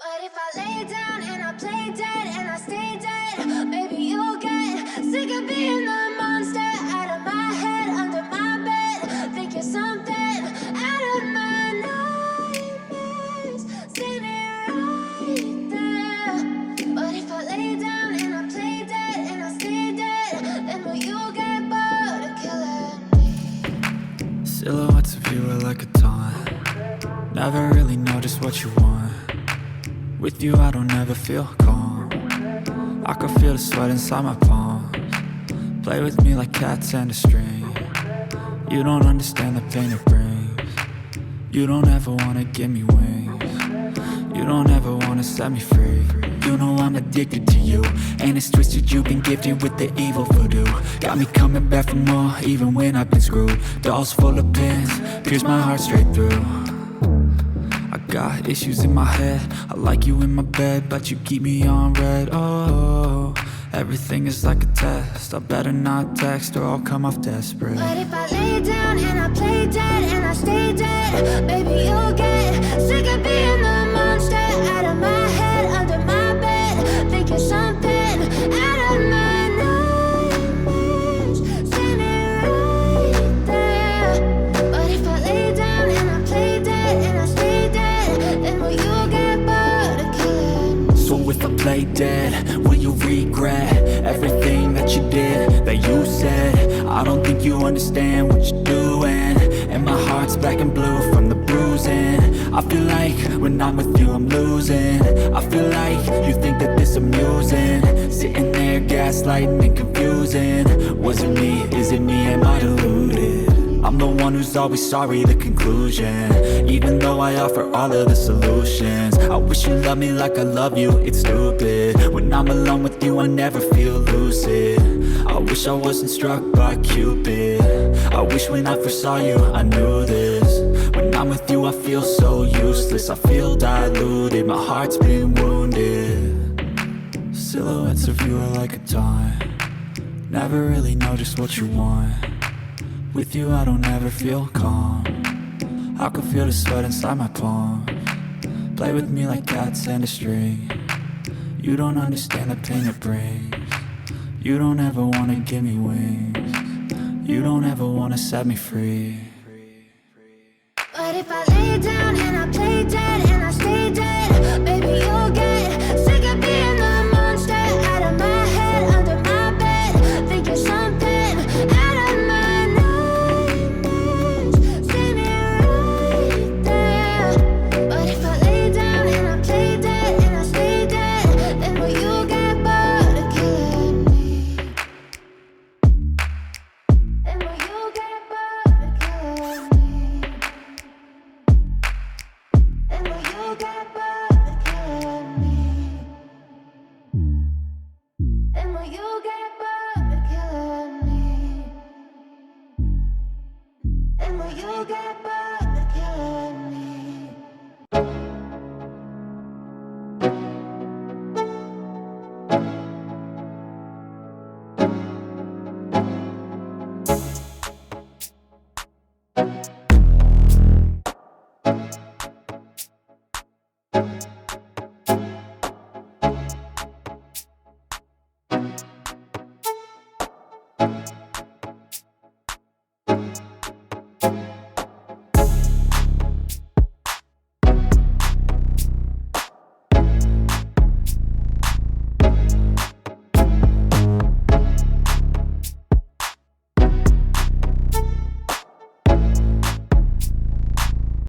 What if I lay down and I play dead and I stay dead? Baby, you'll get sick of being the monster out of my head, under my bed. Think you're something out of my nightmares, standing right there. But if I lay down and I play dead and I stay dead, then will you get bored of killing me? Silhouettes of you are like a taunt. Never really know just what you want. With you I don't ever feel calm. I can feel the sweat inside my palms. Play with me like cats and a string. You don't understand the pain it brings. You don't ever wanna give me wings. You don't ever wanna set me free. You know I'm addicted to you, and it's twisted, you've been gifted with the evil voodoo. Got me coming back for more, even when I've been screwed. Dolls full of pins, pierce my heart straight through. I got issues in my head, I like you in my bed, but you keep me on red. Oh, everything is like a test, I better not text or I'll come off desperate. But if I lay down and I play dead and I stay dead, baby, you'll get sick of being the monster out of my head, under my bed. Think you're something out of my nightmares, standing right there. But if I lay down and I play dead and I stay dead, then will you get bored of killing me? So if I play dead, will you regret everything that you did, that you said? I don't think you understand what you're doing, and my heart's black and blue from the bruising. I feel like when I'm with you I'm losing. I feel like you think that this amusing, sitting there gaslighting and confusing. Was it me? Is it me? Am I deluded? I'm the one who's always sorry, the conclusion. Even though I offer all of the solutions, I wish you loved me like I love you, it's stupid. When I'm alone with you I never feel lucid. I wish I wasn't struck by Cupid. I wish when I first saw you I knew this. When I'm with you I feel so useless, I feel diluted, my heart's been wounded. Silhouettes of you are like a taunt. Never really know just what you want. With you I don't ever feel calm. I can feel the sweat inside my palms. Play with me like cats and a string. You don't understand the pain it brings. You don't ever wanna give me wings. You don't ever wanna set me free. But if I lay down and I play dead and I stay dead, baby, you'll get sick of being the monster out of my head, under my bed. Think you're something out of my nightmares, standing right there. But if I lay down and I play dead and I stay dead, then will you get bored of killing me? Then will you get bored of killing me? Then will you get bored of killing me? Then will you get bored of killing me? Then will you get bored of killing me?